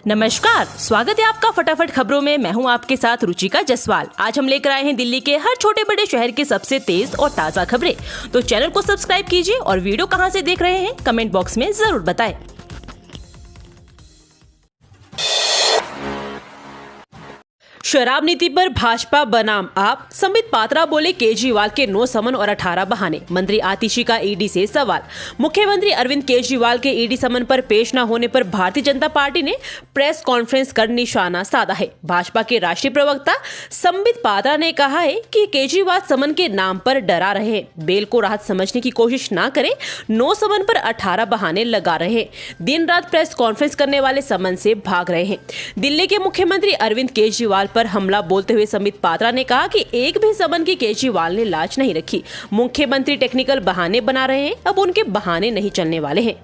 नमस्कार, स्वागत है आपका फटाफट खबरों में। मैं हूं आपके साथ रुचिका जसवाल। आज हम लेकर आए हैं दिल्ली के हर छोटे बड़े शहर के सबसे तेज और ताज़ा खबरें। तो चैनल को सब्सक्राइब कीजिए और वीडियो कहां से देख रहे हैं कमेंट बॉक्स में जरूर बताएं। शराब नीति पर भाजपा बनाम आप, संबित पात्रा बोले केजरीवाल के 9 समन और 18 बहाने। मंत्री आतिशी का ईडी से सवाल। मुख्यमंत्री अरविंद केजरीवाल के ईडी समन पर पेश न होने पर भारतीय जनता पार्टी ने प्रेस कॉन्फ्रेंस कर निशाना साधा है। भाजपा के राष्ट्रीय प्रवक्ता संबित पात्रा ने कहा है कि केजरीवाल समन के नाम पर डरा रहे हैं, बेल को राहत समझने की कोशिश न करें, 9 समन पर 18 बहाने लगा रहे हैं, दिन रात प्रेस कॉन्फ्रेंस करने वाले समन से भाग रहे हैं। दिल्ली के मुख्यमंत्री अरविंद केजरीवाल पर हमला बोलते हुए संबित पात्रा ने कहा कि एक भी समन की केजरीवाल ने लाज नहीं रखी। मुख्यमंत्री टेक्निकल बहाने बना रहे हैं, अब उनके बहाने नहीं चलने वाले हैं।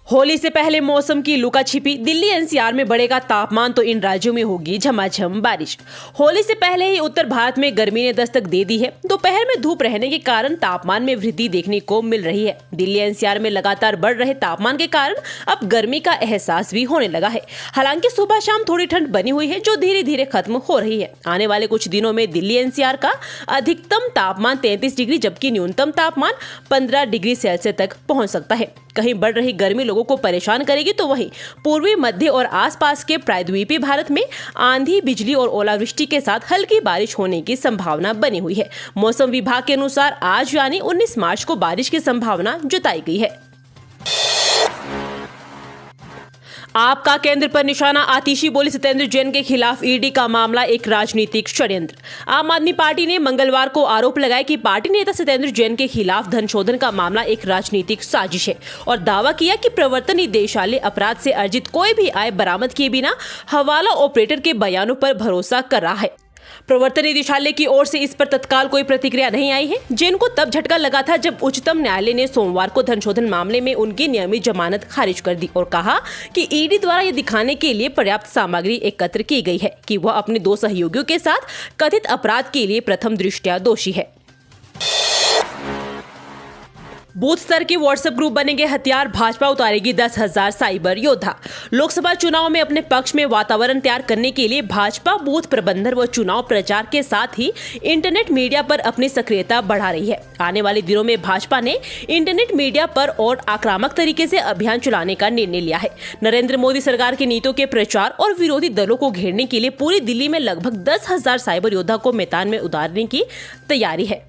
होली से पहले मौसम की लुका छिपी। दिल्ली एनसीआर में बढ़ेगा तापमान तो इन राज्यों में होगी झमाझम बारिश। होली से पहले ही उत्तर भारत में गर्मी ने दस्तक दे दी है। दोपहर में धूप रहने के कारण तापमान में वृद्धि देखने को मिल रही है। दिल्ली एनसीआर में लगातार बढ़ रहे तापमान के कारण अब गर्मी का एहसास भी होने लगा है। हालांकि सुबह शाम थोड़ी ठंड बनी हुई है जो धीरे धीरे खत्म हो रही है। आने वाले कुछ दिनों में दिल्ली एनसीआर का अधिकतम तापमान 33 डिग्री जबकि न्यूनतम तापमान 15 डिग्री सेल्सियस तक पहुंच सकता है। कहीं बढ़ रही गर्मी लोगों को परेशान करेगी तो वहीं पूर्वी मध्य और आसपास के प्रायद्वीपीय भारत में आंधी, बिजली और ओलावृष्टि के साथ हल्की बारिश होने की संभावना बनी हुई है। मौसम विभाग के अनुसार आज यानी 19 मार्च को बारिश की संभावना जताई गई है। आपका केंद्र पर निशाना, आतिशी बोली सत्येंद्र जैन के खिलाफ ईडी का मामला एक राजनीतिक षड्यंत्र। आम आदमी पार्टी ने मंगलवार को आरोप लगाया कि पार्टी नेता सत्येंद्र जैन के खिलाफ धन शोधन का मामला एक राजनीतिक साजिश है और दावा किया कि प्रवर्तन निदेशालय अपराध से अर्जित कोई भी आय बरामद किए बिना हवाला ऑपरेटर के बयानों पर भरोसा कर रहा है। प्रवर्तन निदेशालय की ओर से इस पर तत्काल कोई प्रतिक्रिया नहीं आई है। जैन को तब झटका लगा था जब उच्चतम न्यायालय ने सोमवार को धनशोधन मामले में उनकी नियमित जमानत खारिज कर दी और कहा कि ईडी द्वारा यह दिखाने के लिए पर्याप्त सामग्री एकत्र की गई है कि वह अपने 2 सहयोगियों के साथ कथित अपराध के लिए प्रथम दृष्टया दोषी है। बूथ स्तर के व्हाट्सएप ग्रुप बनेंगे हथियार, भाजपा उतारेगी 10,000 साइबर योद्धा। लोकसभा चुनाव में अपने पक्ष में वातावरण तैयार करने के लिए भाजपा बूथ प्रबंधन व चुनाव प्रचार के साथ ही इंटरनेट मीडिया पर अपनी सक्रियता बढ़ा रही है। आने वाले दिनों में भाजपा ने इंटरनेट मीडिया पर और आक्रामक तरीके से अभियान चलाने का निर्णय लिया है। नरेंद्र मोदी सरकार की नीतियों के प्रचार और विरोधी दलों को घेरने के लिए पूरी दिल्ली में लगभग 10,000 साइबर योद्धा को मैदान में उतारने की तैयारी है।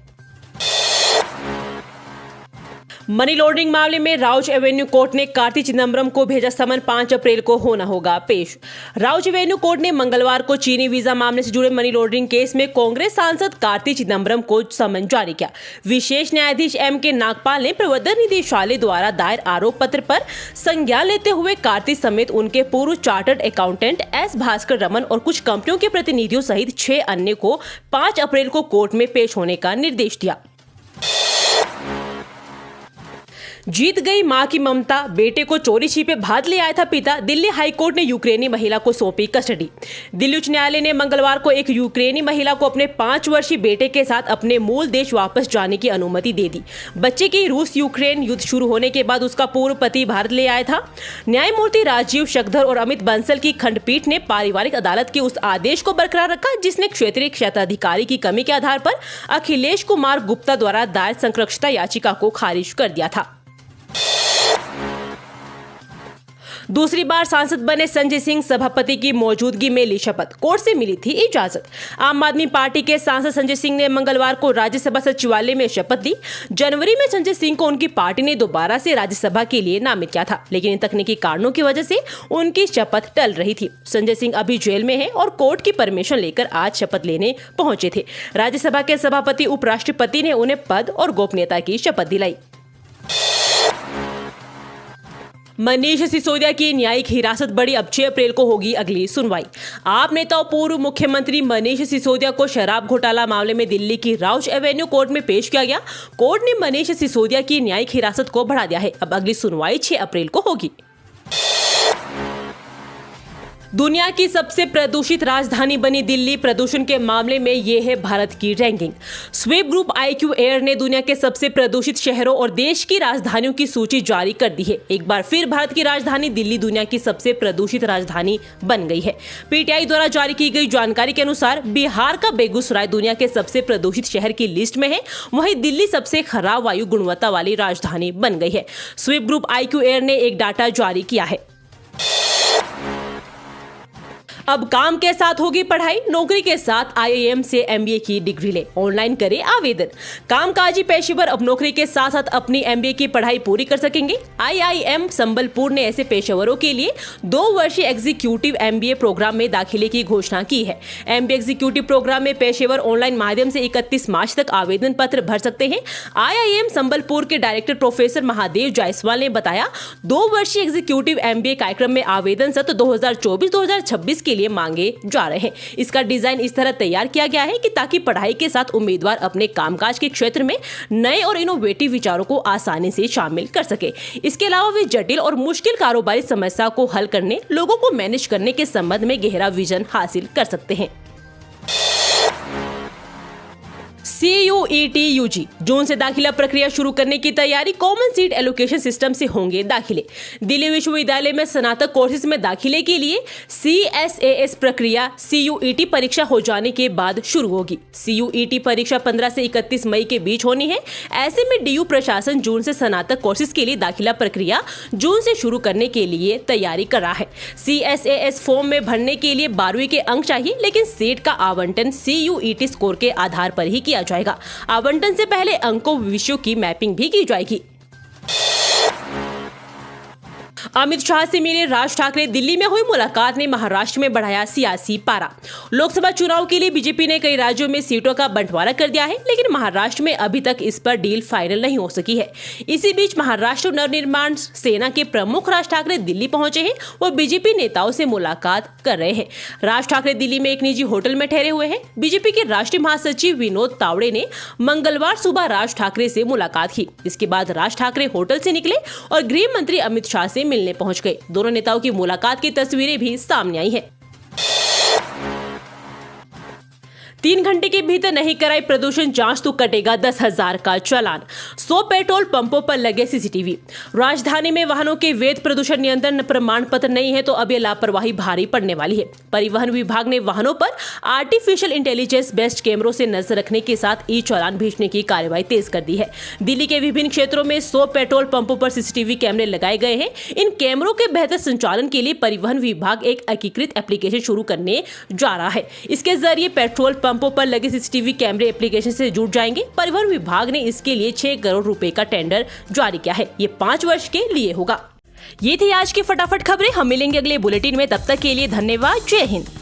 मनी लॉन्ड्रिंग मामले में राउज एवेन्यू कोर्ट ने कार्ति चिदम्बरम को भेजा समन, 5 अप्रैल को होना होगा पेश। राउज एवेन्यू कोर्ट ने मंगलवार को चीनी वीजा मामले से जुड़े मनी लॉन्ड्रिंग केस में कांग्रेस सांसद कार्ति चिदम्बरम को समन जारी किया। विशेष न्यायाधीश M.K. नागपाल ने प्रवर्तन निदेशालय द्वारा दायर आरोप पत्र पर संज्ञान लेते हुए कार्ति समेत उनके पूर्व chartered accountant S. Bhaskar Raman और कुछ कंपनियों के प्रतिनिधियों सहित 6 अन्य को 5 अप्रैल को कोर्ट में पेश होने का निर्देश दिया। जीत गई मां की ममता, बेटे को चोरी छिपे भाग ले आया था पिता। दिल्ली हाईकोर्ट ने यूक्रेनी महिला को सौंपी कस्टडी। दिल्ली उच्च न्यायालय ने मंगलवार को एक यूक्रेनी महिला को अपने 5 वर्षीय बेटे के साथ अपने मूल देश वापस जाने की अनुमति दे दी। बच्चे की रूस यूक्रेन युद्ध शुरू होने के बाद उसका पूर्व पति भारत ले आया था। न्यायमूर्ति राजीव शकधर और अमित बंसल की खंडपीठ ने पारिवारिक अदालत के उस आदेश को बरकरार रखा जिसने क्षेत्रीय क्षेत्राधिकारी की कमी के आधार पर अखिलेश कुमार गुप्ता द्वारा दायर संरक्षिता याचिका को खारिज कर दिया था। दूसरी बार सांसद बने संजय सिंह सभापति की मौजूदगी में ली शपथ, कोर्ट से मिली थी इजाजत। आम आदमी पार्टी के सांसद संजय सिंह ने मंगलवार को राज्यसभा सचिवालय में शपथ ली। जनवरी में संजय सिंह को उनकी पार्टी ने दोबारा से राज्यसभा के लिए नामित किया था, लेकिन इन तकनीकी कारणों की वजह से उनकी शपथ टल रही थी। संजय सिंह अभी जेल में है और कोर्ट की परमिशन लेकर आज शपथ लेने पहुंचे थे। राज्यसभा के सभापति उपराष्ट्रपति ने उन्हें पद और गोपनीयता की शपथ दिलाई। मनीष सिसोदिया की न्यायिक हिरासत बढ़ी, अब 6 अप्रैल को होगी अगली सुनवाई। आप नेता और पूर्व मुख्यमंत्री मनीष सिसोदिया को शराब घोटाला मामले में दिल्ली की राउज एवेन्यू कोर्ट में पेश किया गया। कोर्ट ने मनीष सिसोदिया की न्यायिक हिरासत को बढ़ा दिया है। अब अगली सुनवाई 6 अप्रैल को होगी। दुनिया की सबसे प्रदूषित राजधानी बनी दिल्ली। प्रदूषण के मामले में ये है भारत की रैंकिंग। स्वीप ग्रुप IQ एयर ने दुनिया के सबसे प्रदूषित शहरों और देश की राजधानियों की सूची जारी कर दी है। एक बार फिर भारत की राजधानी दिल्ली दुनिया की सबसे प्रदूषित राजधानी बन गई है। PTI द्वारा जारी की गई जानकारी के अनुसार बिहार का बेगूसराय दुनिया के सबसे प्रदूषित शहर की लिस्ट में है। वहीं दिल्ली सबसे खराब वायु गुणवत्ता वाली राजधानी बन गई है। स्वीप ग्रुप IQ एयर ने एक डाटा जारी किया है। अब काम के साथ होगी पढ़ाई, नौकरी के साथ IIM से MBA की डिग्री ले, ऑनलाइन करें आवेदन। कामकाजी पेशेवर अब नौकरी के साथ साथ अपनी MBA की पढ़ाई पूरी कर सकेंगे। IIM संबलपुर ने ऐसे पेशेवरों के लिए 2 वर्षीय एग्जीक्यूटिव MBA प्रोग्राम में दाखिले की घोषणा की है। MBA एग्जीक्यूटिव प्रोग्राम में पेशेवर ऑनलाइन माध्यम से 31 मार्च तक आवेदन पत्र भर सकते हैं। IIM संबलपुर के डायरेक्टर प्रोफेसर महादेव जायसवाल ने बताया, 2 वर्षीय एग्जीक्यूटिव MBA कार्यक्रम में आवेदन सत्र 2024-2026 के लिए मांगे जा रहे हैं। इसका डिजाइन इस तरह तैयार किया गया है कि ताकि पढ़ाई के साथ उम्मीदवार अपने कामकाज के क्षेत्र में नए और इनोवेटिव विचारों को आसानी से शामिल कर सके। इसके अलावा वे जटिल और मुश्किल कारोबारी समस्या को हल करने, लोगों को मैनेज करने के संबंध में गहरा विजन हासिल कर सकते हैं। CUET UG जून से दाखिला प्रक्रिया शुरू करने की तैयारी। कॉमन सीट एलोकेशन सिस्टम से होंगे दाखिले। दिल्ली विश्वविद्यालय में स्नातक कोर्सेज में दाखिले के लिए CSAS प्रक्रिया CUET परीक्षा हो जाने के बाद शुरू होगी। CUET परीक्षा 15 से 31 मई के बीच होनी है। ऐसे में DU प्रशासन जून से स्नातक कोर्सेज के लिए दाखिला प्रक्रिया जून से शुरू करने के लिए तैयारी कर रहा है। CSAS फॉर्म में भरने के लिए 12वीं के अंक चाहिए, लेकिन सीट का आवंटन CUET स्कोर के आधार पर ही किया जाएगा। आवंटन से पहले अंकों विषयों की मैपिंग भी की जाएगी। अमित शाह से मिले राज ठाकरे। दिल्ली में हुई मुलाकात ने महाराष्ट्र में बढ़ाया सियासी पारा। लोकसभा चुनाव के लिए बीजेपी ने कई राज्यों में सीटों का बंटवारा कर दिया है, लेकिन महाराष्ट्र में अभी तक इस पर डील फाइनल नहीं हो सकी है। इसी बीच महाराष्ट्र नवनिर्माण सेना के प्रमुख राज ठाकरे दिल्ली पहुंचे हैं। वो बीजेपी नेताओं से मुलाकात कर रहे हैं। राज ठाकरे दिल्ली में एक निजी होटल में ठहरे हुए हैं। बीजेपी के राष्ट्रीय महासचिव विनोद तावड़े ने मंगलवार सुबह राज ठाकरे से मुलाकात की। इसके बाद राज ठाकरे होटल से निकले और गृह मंत्री अमित शाह से मिलने पहुंच गए। दोनों नेताओं की मुलाकात की तस्वीरें भी सामने आई है। 3 घंटे के भीतर नहीं कराई प्रदूषण जांच तो कटेगा 10,000 का चालान। 100 पेट्रोल पंपों पर लगे CCTV। राजधानी में वाहनों के वैध प्रदूषण नियंत्रण प्रमाण पत्र नहीं है तो अब यह लापरवाही भारी पड़ने वाली है। परिवहन विभाग ने वाहनों पर आर्टिफिशियल इंटेलिजेंस बेस्ड कैमरों से नजर रखने के साथ चालान भेजने की कार्रवाई तेज कर दी है। दिल्ली के विभिन्न क्षेत्रों में 100 पेट्रोल पंपों पर CCTV कैमरे लगाए गए हैं। इन कैमरों के बेहतर संचालन के लिए परिवहन विभाग एक एकीकृत एप्लीकेशन शुरू करने जा रहा है। इसके जरिए पेट्रोल पंपों पर लगे CCTV कैमरे एप्लीकेशन से जुड़ जाएंगे। परिवहन विभाग ने इसके लिए 6 करोड़ रुपए का टेंडर जारी किया है। ये 5 वर्ष के लिए होगा। ये थी आज की फटाफट खबरें। हम मिलेंगे अगले बुलेटिन में। तब तक के लिए धन्यवाद। जय हिंद।